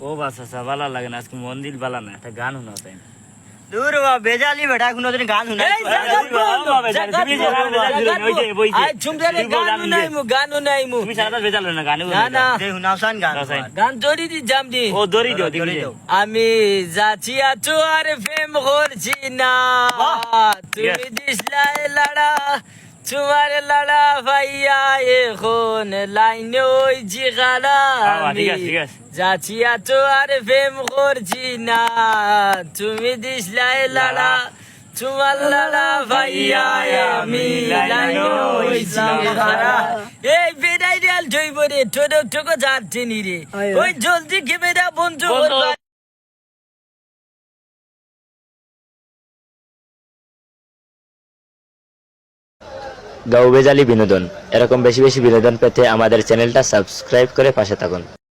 ও বাস আচ্ছা ভালো লাগে না, আজকে মন্দির বালা না, একটা গান শোনা তাই না? দূর বাবা বেজালি বেটা কোনো দিন গান শুনাই এই গানু নাইমু তুমি সারা ভেজাল না গানে না না দে শুনাওসান গান শুনাওসান। গান জড়ি দি জাম দি ও দড়ি দিও দড়ি দিও দাও। আমি যাচ্ছি আছো আর প্রেম করছি না তুমি দিসলাই লাড়া তোমার লাড়া ভাইয়া এখন লাইনে ওই জিগালা ঠিক আছে, ঠিক আছে। যাচ্ছি আছো আর প্রেম করছি না তুমি দিসলাই লাড়া তোমার লাড়া ভাইয়া আমি লাইনে ওই জিগালা এই বেড়াই রেল জৈব রে ঠোক ঠোক যাচ্ছে নি রে ওই জলদি খেবেরা বন্ধু গাঁও বেজালি বিনোদন, এরকম বেশি বেশি বিনোদন পেতে আমাদের চ্যানেলটা সাবস্ক্রাইব করে পাশে থাকুন।